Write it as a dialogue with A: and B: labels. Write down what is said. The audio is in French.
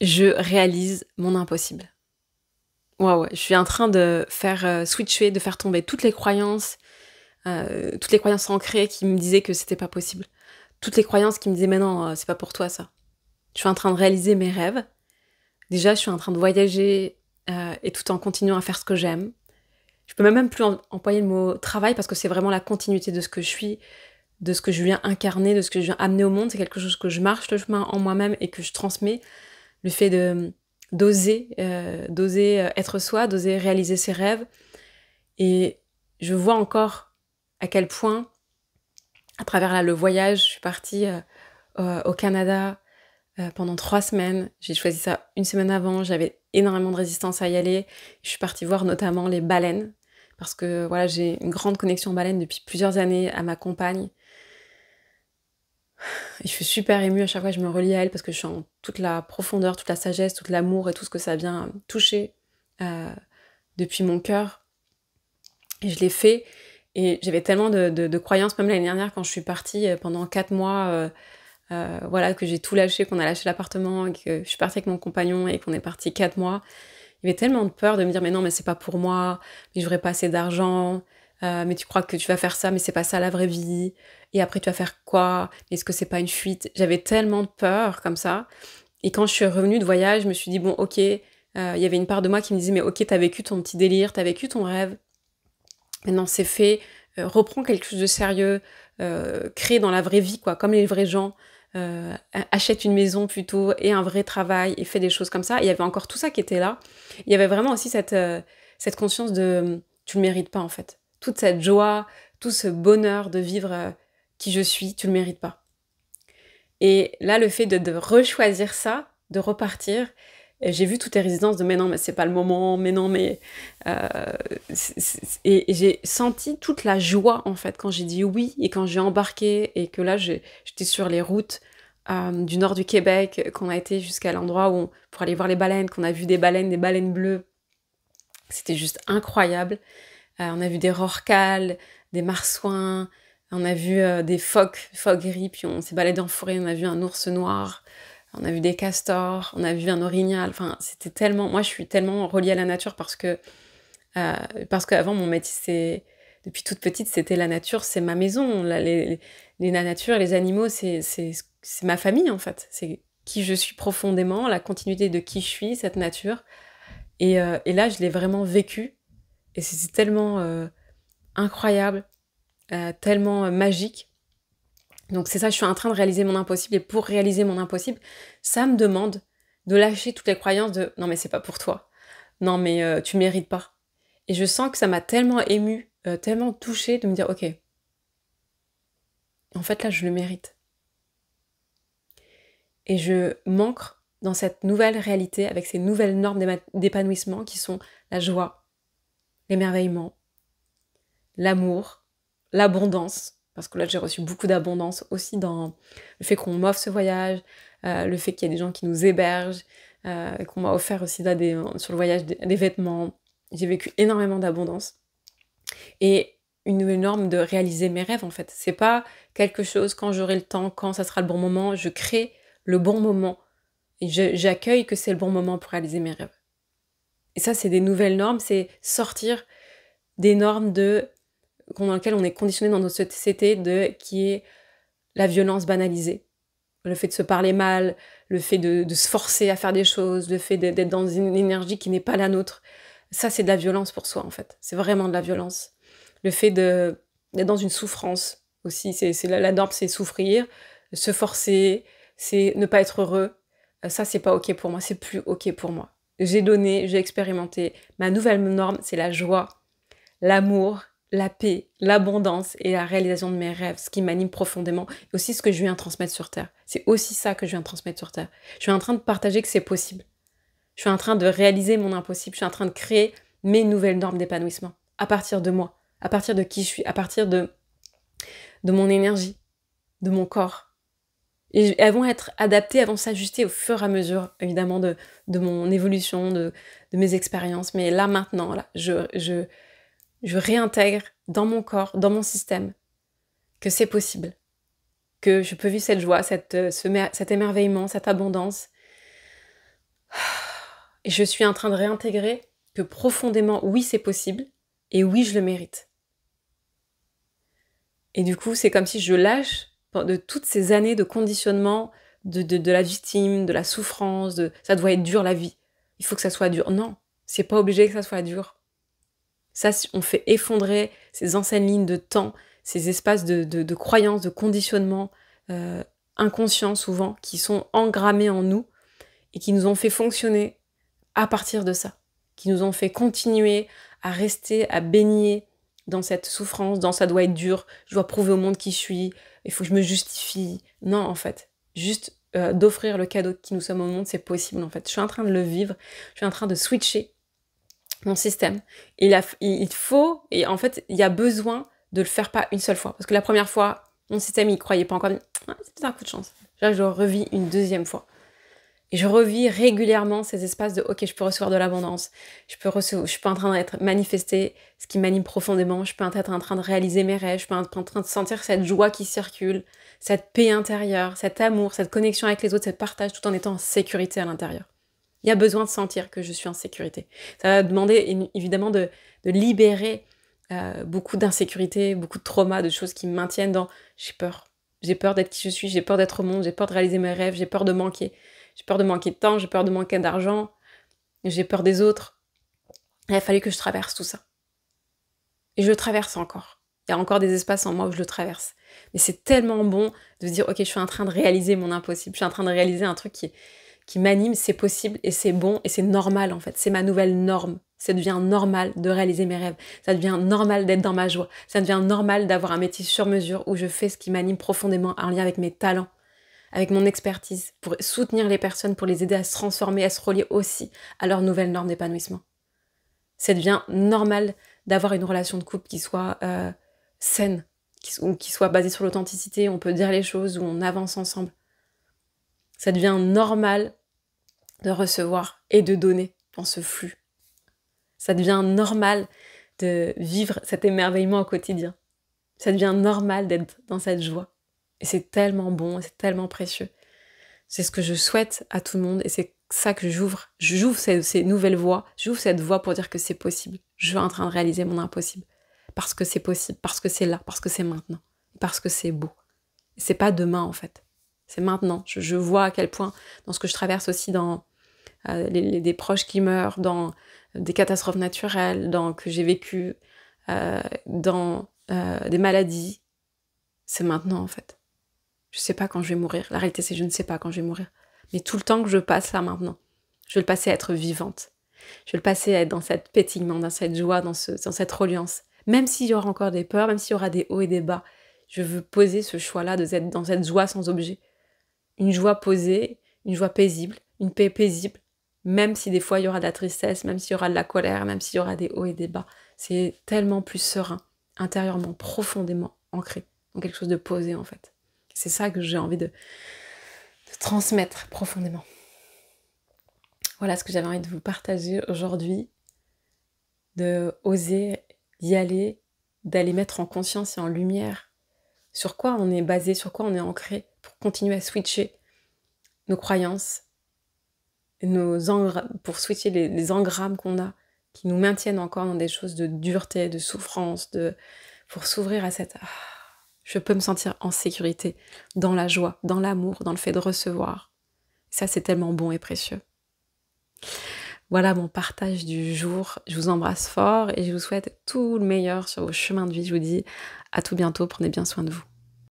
A: Je réalise mon impossible. Ouais, je suis en train de faire, switcher, de faire tomber toutes les croyances ancrées qui me disaient que c'était pas possible. Toutes les croyances qui me disaient: «Mais non, c'est pas pour toi ça». Je suis en train de réaliser mes rêves. Déjà, je suis en train de voyager, et tout en continuant à faire ce que j'aime. Je peux même plus employer le mot travail parce que c'est vraiment la continuité de ce que je suis, de ce que je viens incarner, de ce que je viens amener au monde. C'est quelque chose que je marche le chemin en moi-même et que je transmets. Le fait de d'oser être soi, d'oser réaliser ses rêves. Et je vois encore à quel point, à travers là, le voyage, je suis partie au Canada pendant 3 semaines. J'ai choisi ça une semaine avant, j'avais énormément de résistance à y aller. Je suis partie voir notamment les baleines, parce que voilà, j'ai une grande connexion aux baleines depuis plusieurs années à ma compagne. Et je suis super émue à chaque fois que je me relie à elle parce que je suis en toute la profondeur, toute la sagesse, tout l'amour et tout ce que ça vient toucher euh, depuis mon cœur. Et je l'ai fait. Et j'avais tellement de croyances, même l'année dernière quand je suis partie pendant 4 mois, voilà, que j'ai tout lâché, qu'on a lâché l'appartement, et que je suis partie avec mon compagnon et qu'on est parti 4 mois. Il y avait tellement de peur de me dire mais non mais c'est pas pour moi, mais j'aurais pas assez d'argent, mais tu crois que tu vas faire ça mais c'est pas ça la vraie vie, et après tu vas faire quoi, est-ce que c'est pas une fuite? J'avais tellement de peur comme ça, et quand je suis revenue de voyage je me suis dit bon ok, il y avait une part de moi qui me disait mais ok t'as vécu ton petit délire, t'as vécu ton rêve, maintenant c'est fait, reprends quelque chose de sérieux, crée dans la vraie vie quoi, comme les vrais gens, achète une maison plutôt et un vrai travail et fais des choses comme ça. Il y avait encore tout ça qui était là. Il y avait vraiment aussi cette conscience de tu le mérites pas en fait. Toute cette joie, tout ce bonheur de vivre qui je suis, tu le mérites pas. Et là, le fait de rechoisir ça, de repartir, j'ai vu toutes les résistances de mais non, mais c'est pas le moment, mais non, mais. euh, et j'ai senti toute la joie en fait quand j'ai dit oui et quand j'ai embarqué et que là j'étais sur les routes du nord du Québec, qu'on a été jusqu'à l'endroit où pour aller voir les baleines, qu'on a vu des baleines bleues. C'était juste incroyable. On a vu des rorquals, des marsouins, on a vu des phoques gris, puis on s'est baladé en forêt, on a vu un ours noir, on a vu des castors, on a vu un orignal. Enfin, c'était tellement. Moi, je suis tellement reliée à la nature euh, parce qu'avant, mon métier, depuis toute petite, c'était la nature, c'est ma maison. La nature, les animaux, c'est ma famille, en fait. C'est qui je suis profondément, la continuité de qui je suis, cette nature. Et là, je l'ai vraiment vécu. Et c'est tellement incroyable, tellement magique. Donc c'est ça, je suis en train de réaliser mon impossible. Et pour réaliser mon impossible, ça me demande de lâcher toutes les croyances de non mais c'est pas pour toi, non mais tu mérites pas. Et je sens que ça m'a tellement émue, tellement touchée de me dire ok, en fait là je le mérite. Et je m'ancre dans cette nouvelle réalité avec ces nouvelles normes d'épanouissement qui sont la joie, l'émerveillement, l'amour, l'abondance, parce que là j'ai reçu beaucoup d'abondance aussi dans le fait qu'on m'offre ce voyage, le fait qu'il y a des gens qui nous hébergent, qu'on m'a offert aussi là sur le voyage des vêtements. J'ai vécu énormément d'abondance. Et une nouvelle norme de réaliser mes rêves en fait. C'est pas quelque chose quand j'aurai le temps, quand ça sera le bon moment, je crée le bon moment. Et j'accueille que c'est le bon moment pour réaliser mes rêves. Et ça, c'est des nouvelles normes, c'est sortir des normes dans lesquelles on est conditionné dans notre société, qui est la violence banalisée. Le fait de se parler mal, le fait de se forcer à faire des choses, le fait d'être dans une énergie qui n'est pas la nôtre. Ça, c'est de la violence pour soi, en fait. C'est vraiment de la violence. Le fait d'être dans une souffrance aussi. La norme, c'est souffrir, se forcer, c'est ne pas être heureux. Ça, c'est pas OK pour moi. C'est plus OK pour moi. J'ai donné, j'ai expérimenté. Ma nouvelle norme, c'est la joie, l'amour, la paix, l'abondance et la réalisation de mes rêves, ce qui m'anime profondément, et aussi ce que je viens transmettre sur Terre. C'est aussi ça que je viens transmettre sur Terre. Je suis en train de partager que c'est possible. Je suis en train de réaliser mon impossible. Je suis en train de créer mes nouvelles normes d'épanouissement à partir de moi, à partir de qui je suis, à partir de mon énergie, de mon corps. Et elles vont être adaptées, elles vont s'ajuster au fur et à mesure, évidemment, de mon évolution, de mes expériences. Mais là, maintenant, là, je réintègre dans mon corps, dans mon système, que c'est possible, que je peux vivre cette joie, cet émerveillement, cette abondance, Et je suis en train de réintégrer que profondément, oui, c'est possible, et oui, je le mérite. Et du coup, c'est comme si je lâche de toutes ces années de conditionnement, de la victime, de la souffrance, ça doit être dur la vie. Il faut que ça soit dur. Non, c'est pas obligé que ça soit dur. Ça, on fait effondrer ces anciennes lignes de temps, ces espaces de croyances, de conditionnement inconscients souvent, qui sont engrammés en nous et qui nous ont fait fonctionner à partir de ça, qui nous ont fait continuer à rester, à baigner dans cette souffrance, dans ça doit être dur, je dois prouver au monde qui je suis, il faut que je me justifie. Non, en fait, juste d'offrir le cadeau qui nous sommes au monde, c'est possible en fait. Je suis en train de le vivre, je suis en train de switcher mon système. Il faut, et en fait, il y a besoin de le faire pas une seule fois. Parce que la première fois, mon système, il croyait pas encore. Ah, c'était un coup de chance. Là, je le revis une deuxième fois. Et je revis régulièrement ces espaces de ok, je peux recevoir de l'abondance, je peux en train d'être manifesté ce qui m'anime profondément, je peux être en train de réaliser mes rêves, je peux être en train de sentir cette joie qui circule, cette paix intérieure, cet amour, cette connexion avec les autres, cette partage, tout en étant en sécurité à l'intérieur. Il y a besoin de sentir que je suis en sécurité. Ça va demander évidemment de libérer beaucoup d'insécurité, beaucoup de trauma, de choses qui me maintiennent dans j'ai peur. J'ai peur d'être qui je suis, j'ai peur d'être au monde, j'ai peur de réaliser mes rêves, j'ai peur de manquer. J'ai peur de manquer de temps, j'ai peur de manquer d'argent, j'ai peur des autres. Il a fallu que je traverse tout ça. Et je le traverse encore. Il y a encore des espaces en moi où je le traverse. Mais c'est tellement bon de se dire, ok, je suis en train de réaliser mon impossible. Je suis en train de réaliser un truc qui m'anime, c'est possible et c'est bon et c'est normal en fait. C'est ma nouvelle norme. Ça devient normal de réaliser mes rêves. Ça devient normal d'être dans ma joie. Ça devient normal d'avoir un métier sur mesure où je fais ce qui m'anime profondément en lien avec mes talents, avec mon expertise, pour soutenir les personnes, pour les aider à se transformer, à se relier aussi à leur nouvelle norme d'épanouissement. Ça devient normal d'avoir une relation de couple qui soit saine, qui soit basée sur l'authenticité, on peut dire les choses, où on avance ensemble. Ça devient normal de recevoir et de donner dans ce flux. Ça devient normal de vivre cet émerveillement au quotidien. Ça devient normal d'être dans cette joie. Et c'est tellement bon, c'est tellement précieux. C'est ce que je souhaite à tout le monde et c'est ça que j'ouvre. J'ouvre ces nouvelles voies, j'ouvre cette voie pour dire que c'est possible. Je suis en train de réaliser mon impossible. Parce que c'est possible, parce que c'est là, parce que c'est maintenant, parce que c'est beau. Et c'est pas demain en fait, c'est maintenant. Je vois à quel point, dans ce que je traverse aussi dans des proches qui meurent, dans des catastrophes naturelles, que j'ai vécu, dans des maladies, c'est maintenant en fait. Je sais pas quand je vais mourir. La réalité, c'est que je ne sais pas quand je vais mourir. Mais tout le temps que je passe là maintenant, je vais le passer à être vivante. Je vais le passer à être dans cette pétillement, dans cette joie, dans cette reliance. Même s'il y aura encore des peurs, même s'il y aura des hauts et des bas, je veux poser ce choix-là d'être dans cette joie sans objet. Une joie posée, une joie paisible, une paix paisible, même si des fois il y aura de la tristesse, même s'il y aura de la colère, même s'il y aura des hauts et des bas. C'est tellement plus serein, intérieurement, profondément ancré, dans quelque chose de posé en fait. C'est ça que j'ai envie de transmettre profondément. Voilà ce que j'avais envie de vous partager aujourd'hui, de oser y aller, d'aller mettre en conscience et en lumière sur quoi on est basé, sur quoi on est ancré, pour continuer à switcher nos croyances, pour switcher les engrammes qu'on a, qui nous maintiennent encore dans des choses de dureté, de souffrance, pour s'ouvrir à cette... je peux me sentir en sécurité, dans la joie, dans l'amour, dans le fait de recevoir. Ça, c'est tellement bon et précieux. Voilà mon partage du jour. Je vous embrasse fort et je vous souhaite tout le meilleur sur vos chemins de vie. Je vous dis à tout bientôt. Prenez bien soin de vous.